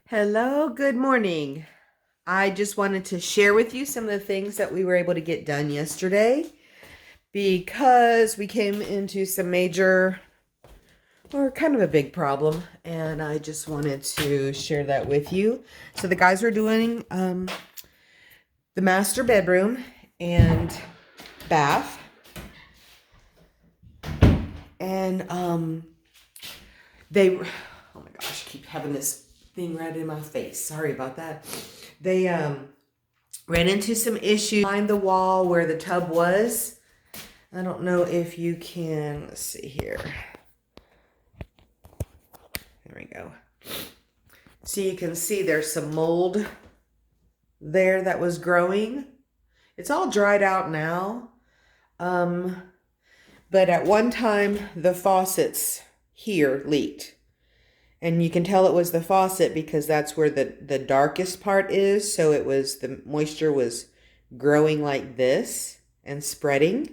Hello, good morning. I just wanted to share with you some of the things that we were able to get done yesterday because we came into some major or kind of a big problem, and I just wanted to share that with you. So the guys were doing the master bedroom and bath, and they, oh my gosh, I keep having this thing right in my face. Sorry about that. They ran into some issues behind the wall where the tub was. I don't know if you can, let's see here. There we go. So you can see there's some mold there that was growing. It's all dried out now. But at one time the faucets here leaked. And you can tell it was the faucet because that's where the darkest part is. So it was, the moisture was growing like this and spreading.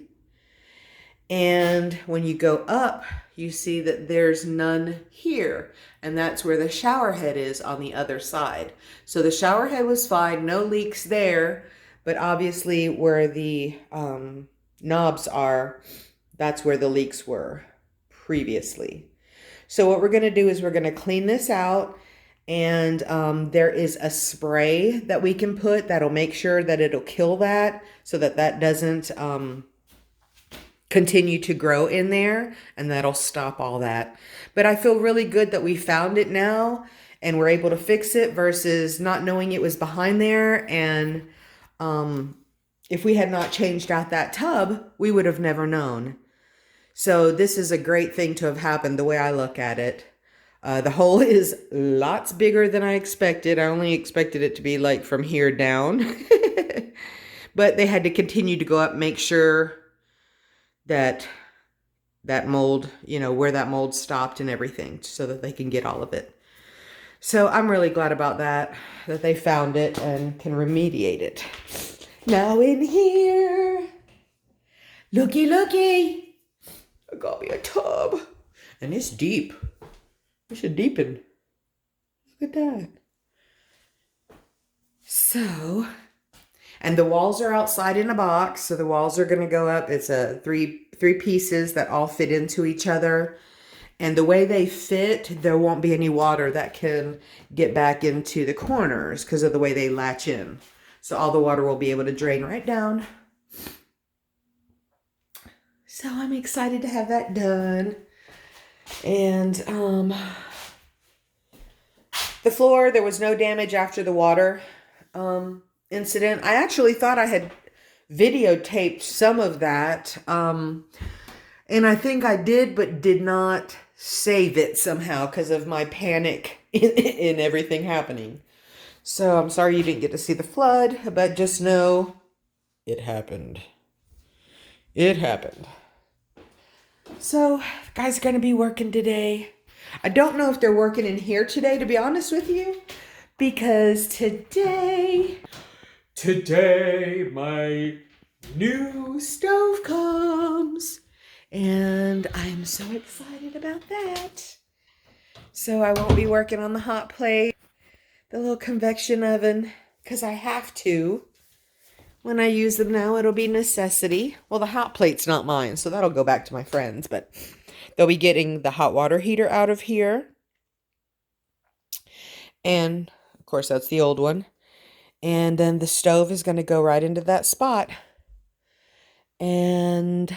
And when you go up, you see that there's none here. And that's where the shower head is on the other side. So the shower head was fine, no leaks there. But obviously where the knobs are, that's where the leaks were previously. So what we're going to do is we're going to clean this out, and there is a spray that we can put that'll make sure that it'll kill that so that that doesn't continue to grow in there, and that'll stop all that. But I feel really good that we found it now and we're able to fix it versus not knowing it was behind there. And if we had not changed out that tub, we would have never known. So this is a great thing to have happened the way I look at it. The hole is lots bigger than I expected. I only expected it to be like from here down. But they had to continue to go up, make sure that that mold, where that mold stopped and everything so that they can get all of it. So I'm really glad about that they found it and can remediate it. Now in here, looky. I got me a tub. And it's deep. We should deepen. Look at that. So, and the walls are outside in a box. So the walls are going to go up. It's a three pieces that all fit into each other. And the way they fit, there won't be any water that can get back into the corners because of the way they latch in. So all the water will be able to drain right down. So I'm excited to have that done. And the floor, there was no damage after the water incident. I actually thought I had videotaped some of that. And I think I did, but did not save it somehow because of my panic in everything happening. So I'm sorry you didn't get to see the flood, but just know it happened. It happened. So, guys are going to be working today. I don't know if they're working in here today, to be honest with you, because today my new stove comes, and I'm so excited about that. So I won't be working on the hot plate, the little convection oven, because I have to. When I use them now, it'll be necessity. Well, the hot plate's not mine, so that'll go back to my friends, but they'll be getting the hot water heater out of here. And, of course, that's the old one. And then the stove is going to go right into that spot. And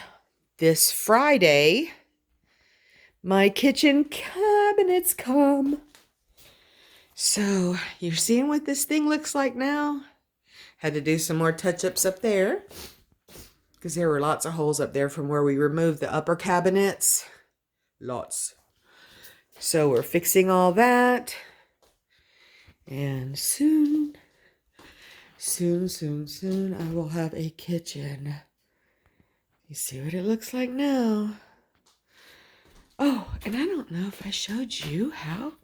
this Friday, my kitchen cabinets come. So, you're seeing what this thing looks like now? Had to do some more touch-ups up there because there were lots of holes up there from where we removed the upper cabinets. Lots. So we're fixing all that. And soon, I will have a kitchen. You see what it looks like now. Oh, and I don't know if I showed you how.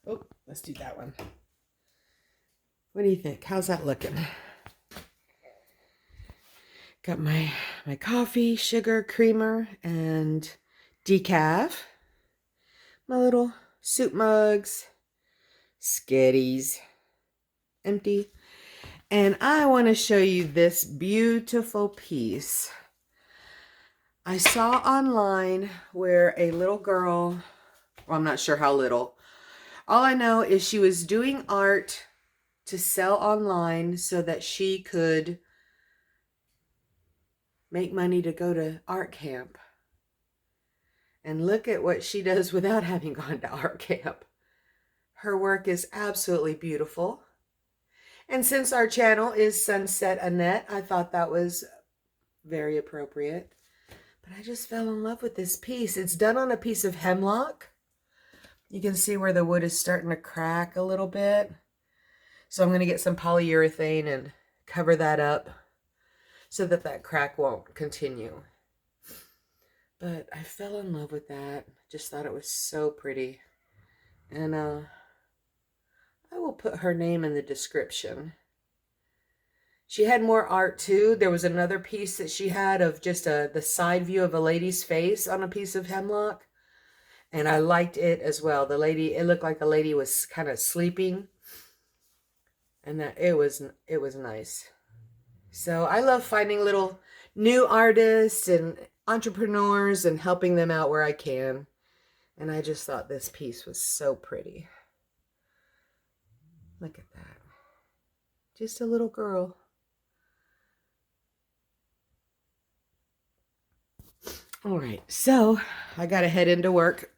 Oh, let's do that one. What do you think? How's that looking? Got my coffee, sugar, creamer, and decaf. My little soup mugs, skitties, empty. And I want to show you this beautiful piece. I saw online where a little girl, well, I'm not sure how little. All I know is she was doing art to sell online so that she could make money to go to art camp. And look at what she does without having gone to art camp. Her work is absolutely beautiful. And since our channel is Sunset Annette, I thought that was very appropriate. But I just fell in love with this piece. It's done on a piece of hemlock. You can see where the wood is starting to crack a little bit. So I'm going to get some polyurethane and cover that up so that that crack won't continue. But I fell in love with that. Just thought it was so pretty. And I will put her name in the description. She had more art too. There was another piece that she had of just the side view of a lady's face on a piece of hemlock. And I liked it as well. The lady, it looked like the lady was kind of sleeping. And that it was nice. So I love finding little new artists and entrepreneurs and helping them out where I can. And I just thought this piece was so pretty. Look at that. Just a little girl. All right, so I got to head into work.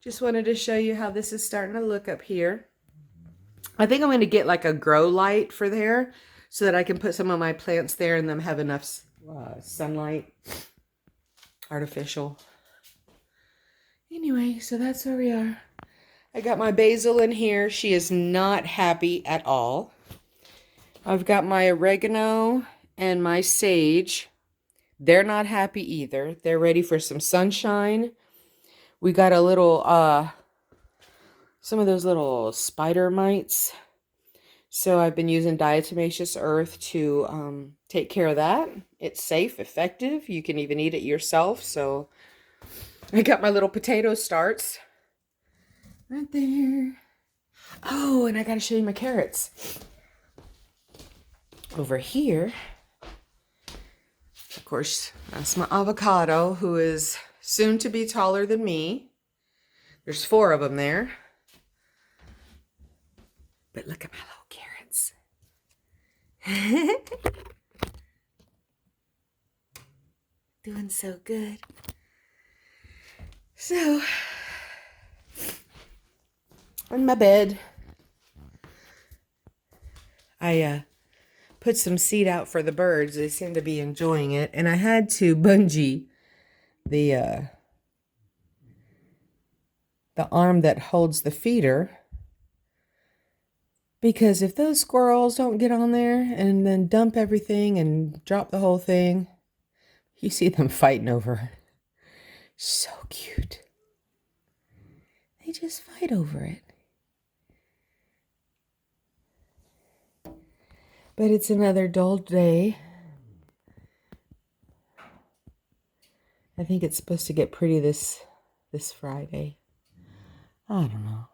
Just wanted to show you how this is starting to look up here. I think I'm going to get like a grow light for there so that I can put some of my plants there and them have enough sunlight. Artificial. Anyway, so that's where we are. I got my basil in here. She is not happy at all. I've got my oregano and my sage. They're not happy either. They're ready for some sunshine. We got a little, some of those little spider mites. So I've been using diatomaceous earth to take care of that. It's safe, effective. You can even eat it yourself. So I got my little potato starts right there. Oh, and I got to show you my carrots. Over here, of course, that's my avocado, who is soon to be taller than me. There's 4 of them there. But look at my little carrots. Doing so good. So, on my bed, I put some seed out for the birds. They seem to be enjoying it. And I had to bungee the arm that holds the feeder. Because if those squirrels don't get on there and then dump everything and drop the whole thing, you see them fighting over it. So cute. They just fight over it. But it's another dull day. I think it's supposed to get pretty this Friday. I don't know.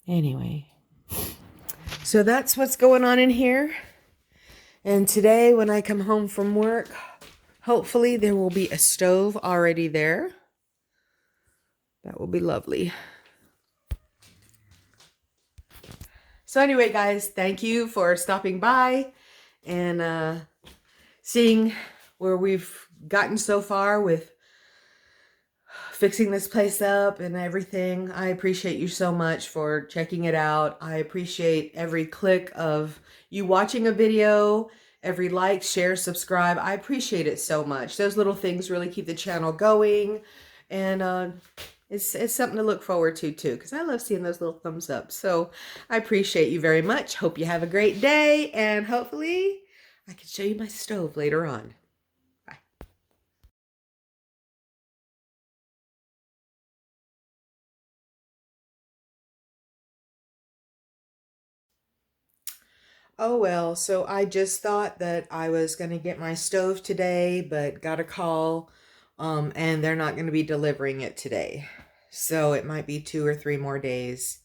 Anyway. So that's what's going on in here. And today when I come home from work, hopefully there will be a stove already there. That will be lovely. So anyway, guys, thank you for stopping by and seeing where we've gotten so far with fixing this place up and everything. I appreciate you so much for checking it out. I appreciate every click of you watching a video, every like, share, subscribe. I appreciate it so much. Those little things really keep the channel going. And it's something to look forward to too, because I love seeing those little thumbs up. So I appreciate you very much. Hope you have a great day, and hopefully I can show you my stove later on. Bye. Oh well, so I just thought that I was going to get my stove today, but got a call And they're not going to be delivering it today. So it might be 2 or 3 more days.